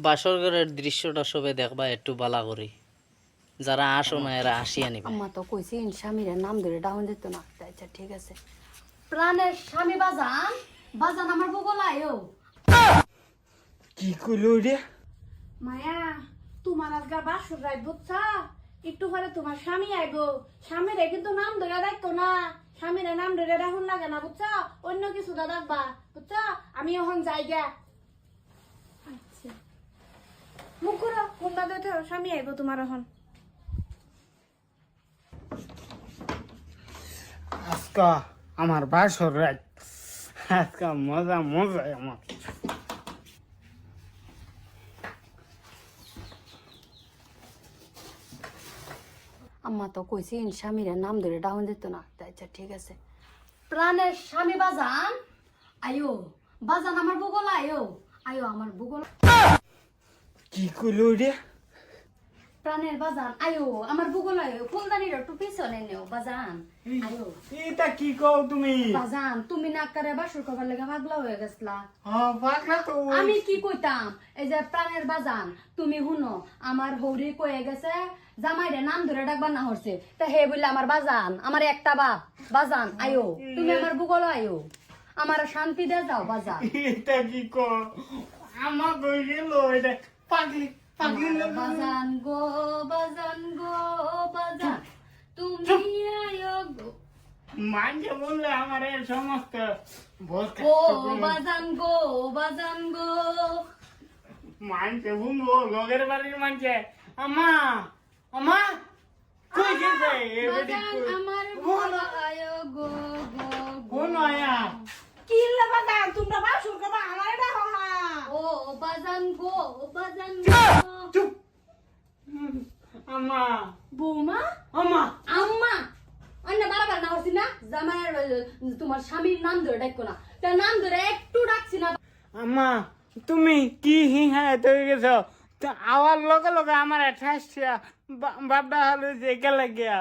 বাসর ঘরের দৃশ্যটা সবে দেখবা একটু বালা করি, যারা আসো না এরা আসিয়া নিবে। আম্মা তো কইছি স্বামীর নাম ধরে ডাউন দিত না। আচ্ছা ঠিক আছে। প্রাণের স্বামী বাজান, বাজান আমার বগলায়ও। কি কইলো রে? মায়া তোমার আজকে বাসর রাত বুঝছা, একটু পরে তোমার স্বামী আইবো, স্বামীরে কিন্তু নাম ধরে রাখতো না, স্বামীরে নাম ধরে রাখুন লাগে না বুঝছা, অন্য কিছু দা রাখবা বুঝছা। আমি এখন যাই গা। আচ্ছা মুখ করো, কোনটা দেখো স্বামী আইবো তোমার এখন। আজকা আমার বাসর রাত, আজকা মজা মজা আমার। আম্মা তো কইছি স্বামীর নাম ধরে ডাউন দিত না। আচ্ছা ঠিক আছে। প্রাণের স্বামী বাজান আয়ো, বাজান আমার বগলায়ও, আয়ো আমার বগলা। কি কইলো রে? প্রাণের বাজান আয়ো আমার বগলায়ও, ফুলদানির একটু পিছনে নেও বাজান আয়ো। এটা কি কও তুমি? বাজান তুমি না করে বাসর কবার লেগে পাগলা হয়ে গেছলা। হ্যাঁ পাগলা তো। আমি কি কইতাম, এই যে প্রাণের বাজান তুমি শুনো, আমার হৌরি কয়ে গেছে জামাইরে নাম ধরে ডাকবার না হচ্ছে, তা হে বললে আমার বাজান, আমার একটা বাপ বাজান আয়ো, তুমি আমার বুগল আয়ো, আমার শান্তি দে যাও বাজান। এটা কি কও? আমার কই গেল এটা পাগলি পাগলি বাজান গো বাজান গো বাজান তুমি আয়ো গো, মানছে বললে আমার এই সমস্ত ভোজ ও বাজান গো বাজান গো। মানছে বুঝবো লগের বাড়ির মানছে। আমা আমা কই গেছে এ বেটি? বাজান আমার বুগল আয়ো গো গো কোন আয়া? কি বাবা তোমরা বাসর কবা আমার এটা হহা। ও বাজান গো বাজান গো। চুপ। আমা বৌমা আমা আম্মা অন্য বারবার না হচ্ছি না, জামাইয়ের তোমার স্বামীর নাম ধরে ডাকো না, তার নাম ধরে একটু ডাকছি না। আমা তুমি কি হিহা হয়ে গেছো? তো আওয়ার লগে লগে আমার ঠাসছিয়া বাপডা হলো যে গেলে গিয়া।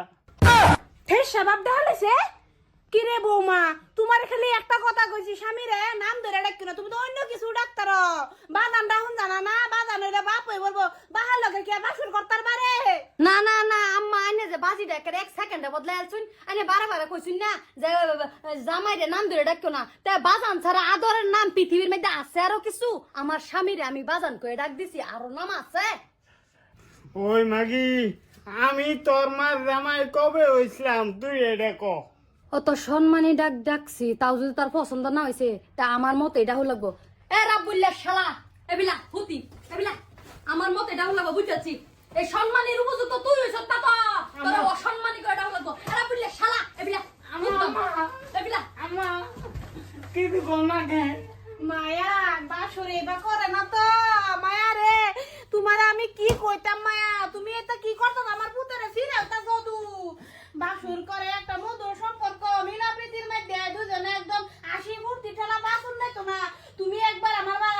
ফের স্বভাব দেখালেছে কি রে বৌমা, তোমার খালি একটা কথা কইছি স্বামীরে নাম ধরে ডাকি না, তুমি তো অন্য কিছু ডাক্তার বাদান ডাহুন জানা না, বাদানের বাপ হয়ে বলবো বাহার লগে কি বাসুর করতার পারে। না না না আম্মা আইনে যে বাজি ডাকের এক সেকেন্ডে বদলাই আলছুন, আইনে বারে কইছুন না যে জামাইরে নাম ধরে ডাকো না, তাই বাজান ছাড়া আদরের নাম পৃথিবীর মধ্যে আছে আরো কিছু? আমার স্বামীরে আমি বাজান কয়ে ডাক দিছি, আরো নাম আছে। ওই মাগি আমি তোর মা জামাই কবে হইছিলাম তুই এটা ক। অত সম্মানী ডাকছি, তাও যদি তার পছন্দ না হয়েছে তা আমার মতে এটা হল লাগবো। এ রাব্বুল্লাহ শালা এবিলা হুতি এবিলা আমার মতে এটা হল লাগবো, বুঝাচ্ছি এই সম্মানের উপযুক্ত তুই হইছ, তা তো তোর অসম্মানী করে এটা হল লাগবো। এ রাব্বুল্লাহ শালা এবিলা এবিলা আমা কি দিব না গে? মায়া বাসরে বা করে না তো মায়া রে, তোমার আমি কি কইতাম মায়া, তুমি এটা কি করতো আমার পুতরে ফিরাওতা যদু বাসুর করে একটা মধুর সম্পর্ক মিলা প্রীতির মধ্যে দুজনে একদম হাসি ফুর্তি ঠেলা বাসুন দেখো না, তুমি একবার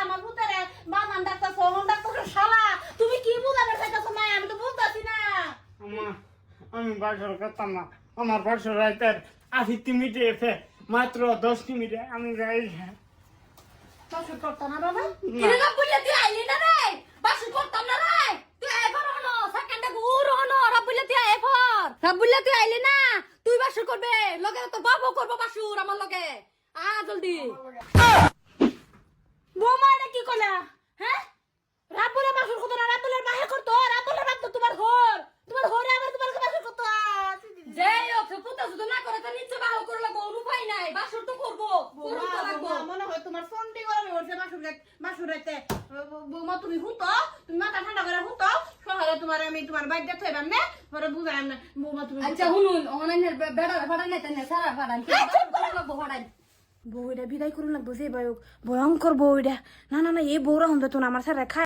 আমার পুতরে বাগান ডাক্তার হন ডাক্তার শালা, তুমি কি বুঝাবে চাইতেছো মায়া, আমি তো বুঝতেছি না। আমা আমি বাসর করতাম না, আমার বাসর রাইতের 80 মিনিটে এসে মাত্র 10 মিনিটে আমি যাই। বাসুর করতো না বাবা? কিরে রাব্বুল্লাহ তুই আইলি না রে, বাসু করতাম না রে, তুই এবার হলো সেকেন্ডে ঘুর হলো। রাব্বুল্লাহ তুই এবার রাব্বুল্লাহ তুই আইলি না, তুই বাসু করবে লগে তো বাবু করবো বাসুর আমার লগে, আ জলদি। বৌমা এটা কি করলা? হ্যাঁ রাব্বুলের বাসুর করতো না, রাব্বুলের বাহে করতো, রাব্বুলের বাপ তো তোমার ঘর, তোমার ঘরে আবার তোমার বাসুর করতো। যে ওকে পুতা যদি না করে তো নিচে বাহু করে লাগবো, উপায় নাই, বাসুর তো করবো, করবো তো লাগবো। মনে হয় তোমার ফোনটি গরমে উঠছে বাসুর রাইতে। বৌমা তুমি হুতো, তুমি মাথা ঠান্ডা করে হুতো, সকালে তোমার আমি তোমার বাইক দেখতে পারলাম না, পরে বুঝাই না বৌমা তুমি। আচ্ছা শুনুন অনলাইনের বেড়া ফাড়াই নাই তাই সারা ফাড়াই লাগবো ফাড়াই। বউটা বিদায় করুন লাগবো, যে ভয়ঙ্কর বউটা। না না না এই বউরা হন তো আমার স্যার খায়।